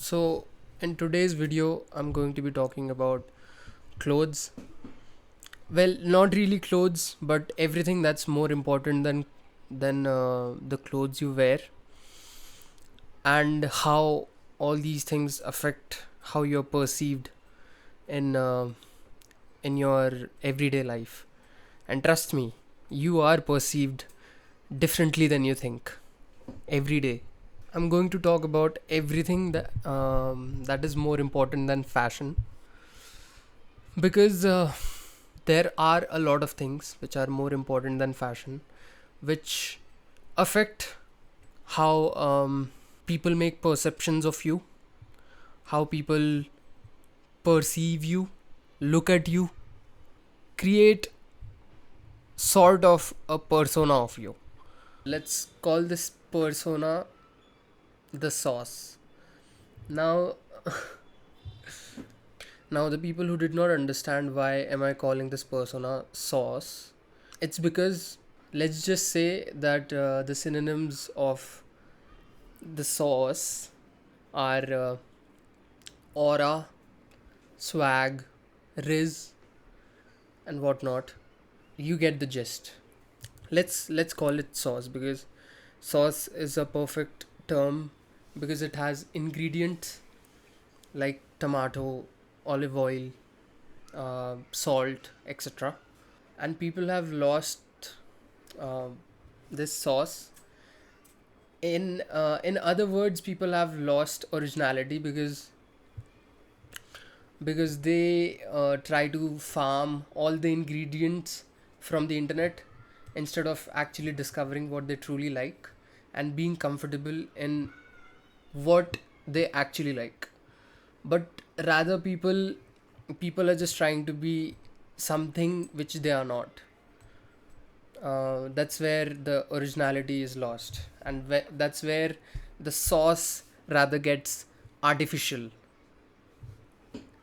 So, in today's video, I'm going to be talking about clothes. Well, not really clothes, but everything that's more important than the clothes you wear, and how all these things affect how you're perceived in in your everyday life. And trust me, you are perceived differently than you think every day. I'm going to talk about everything that is more important than fashion because there are a lot of things which are more important than fashion, which affect how people make perceptions of you, how people perceive you, look at you, create sort of a persona of you. Let's call this persona the sauce. Now, now the people who did not understand why am I calling this persona sauce, it's because let's just say that the synonyms of the sauce are aura, swag, riz, and whatnot. You get the gist. Let's call it sauce because sauce is a perfect term because it has ingredients like tomato, olive oil, salt, etc. And people have lost uh, this sauce. In other words, people have lost originality because they try to farm all the ingredients from the internet instead of actually discovering what they truly like and being comfortable in what they actually like. But rather, people are just trying to be something which they are not. That's where the originality is lost, and that's where the sauce rather gets artificial,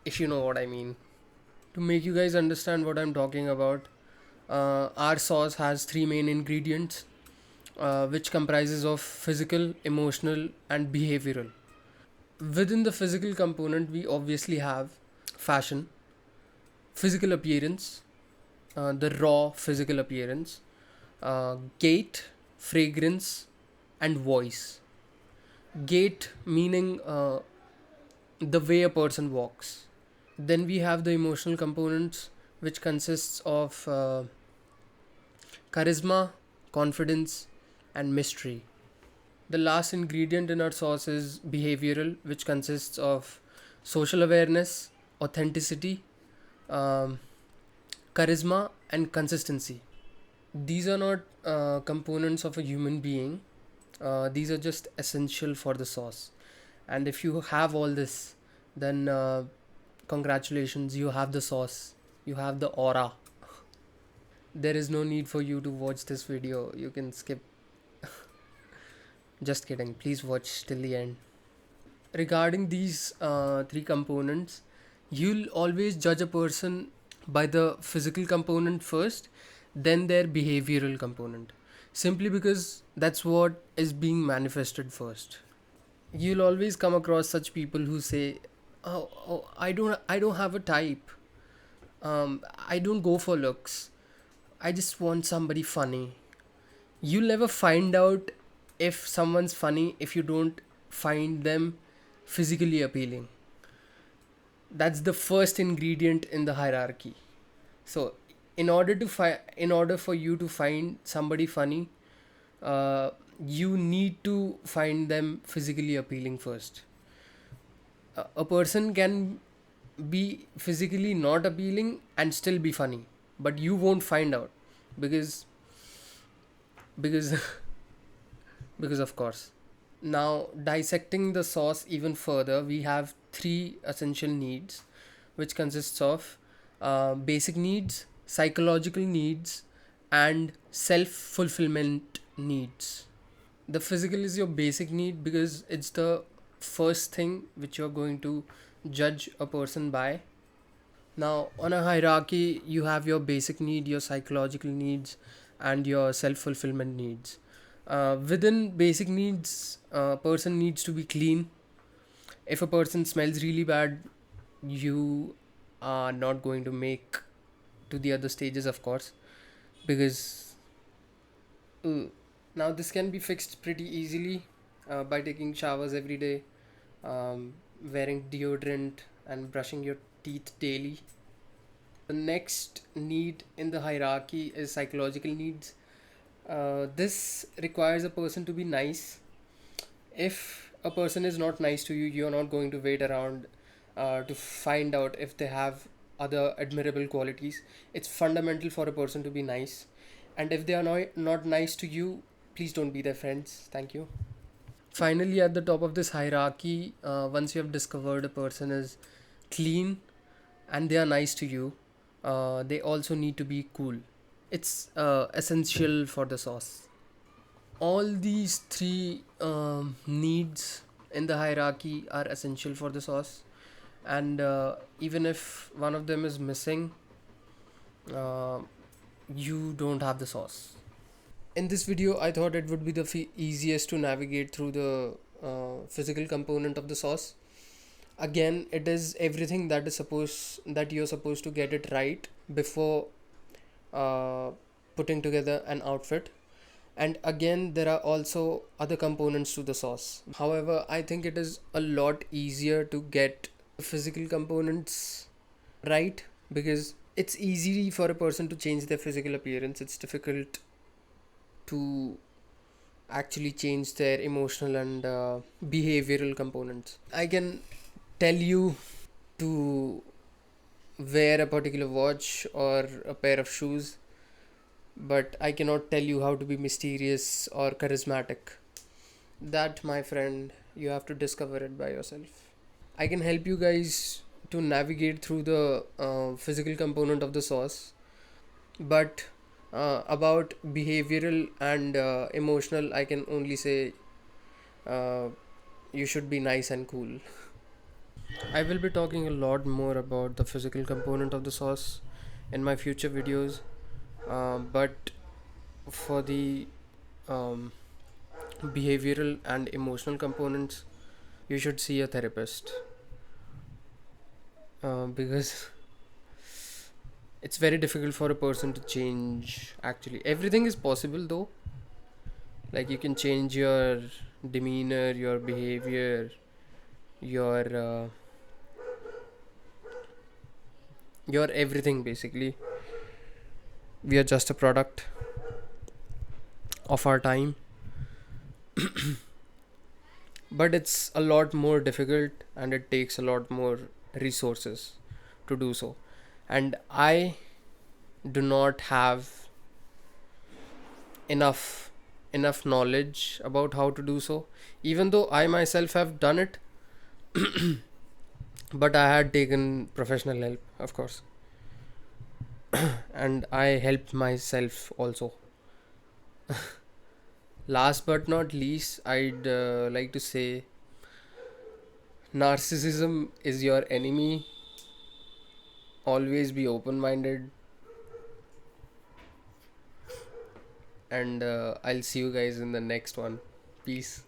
if you know what I mean. To make you guys understand what I'm talking about, our sauce has three main ingredients, which comprises of physical, emotional, and behavioral. Within the physical component, we obviously have fashion, physical appearance, the raw physical appearance, gait, fragrance, and voice. Gait meaning the way a person walks. Then we have the emotional components, which consists of charisma, confidence, and mystery. The last ingredient in our sauce is behavioral, which consists of social awareness, authenticity, um, charisma, and consistency. These are not components of a human being, these are just essential for the sauce. And if you have all this, then congratulations, you have the sauce, you have the aura. There is no need for you to watch this video, you can skip. Just kidding, please watch till the end. Regarding these three components, you'll always judge a person by the physical component first, then their behavioral component, simply because that's what is being manifested first. You'll always come across such people who say, oh, I don't have a type. I don't go for looks. I just want somebody funny. You'll never find out if someone's funny if you don't find them physically appealing. That's the first ingredient in the hierarchy. So, in order for you to find somebody funny, uh, you need to find them physically appealing first. A person can be physically not appealing and still be funny, but you won't find out because because because of course. Now, dissecting the sauce even further, we have three essential needs, which consists of basic needs, psychological needs, and self fulfillment needs. The physical is your basic need because it's the first thing which you're going to judge a person by. Now, on a hierarchy, you have your basic need, your psychological needs, and your self fulfillment needs. Within basic needs, a person needs to be clean, If a person smells really bad, you are not going to make to the other stages, of course, because uh, now this can be fixed pretty easily by taking showers every day, wearing deodorant, and brushing your teeth daily. The next need in the hierarchy is psychological needs. This requires a person to be nice. If a person is not nice to you, you're not going to wait around to find out if they have other admirable qualities. It's fundamental for a person to be nice. And if they are not nice to you, please don't be their friends. Thank you. Finally, at the top of this hierarchy, once you have discovered a person is clean and they are nice to you, they also need to be cool. It's essential for the sauce. All these three needs in the hierarchy are essential for the sauce, and even if one of them is missing, uh, you don't have the sauce. In this video, I thought it would be the easiest to navigate through the physical component of the sauce. Again, it is everything that you're supposed to get it right before uh, putting together an outfit. And again, there are also other components to the sauce. However, I think it is a lot easier to get physical components right, because it's easy for a person to change their physical appearance. It's difficult to actually change their emotional and behavioral components. I can tell you to wear a particular watch or a pair of shoes, but I cannot tell you how to be mysterious or charismatic. That, my friend, you have to discover it by yourself. I can help you guys to navigate through the physical component of the sauce, but about behavioral and emotional, I can only say uh, you should be nice and cool. I will be talking a lot more about the physical component of the sauce in my future videos, but for the um, behavioral and emotional components, you should see a therapist, because it's very difficult for a person to change. Actually, everything is possible though. Like, you can change your demeanor, your behavior, your your everything basically. We are just a product of our time, but it's a lot more difficult and it takes a lot more resources to do so. And I do not have enough knowledge about how to do so, even though I myself have done it. But I had taken professional help, of course, and I helped myself also. Last but not least, I'd like to say narcissism is your enemy. Always be open minded, and I'll see you guys in the next one. Peace.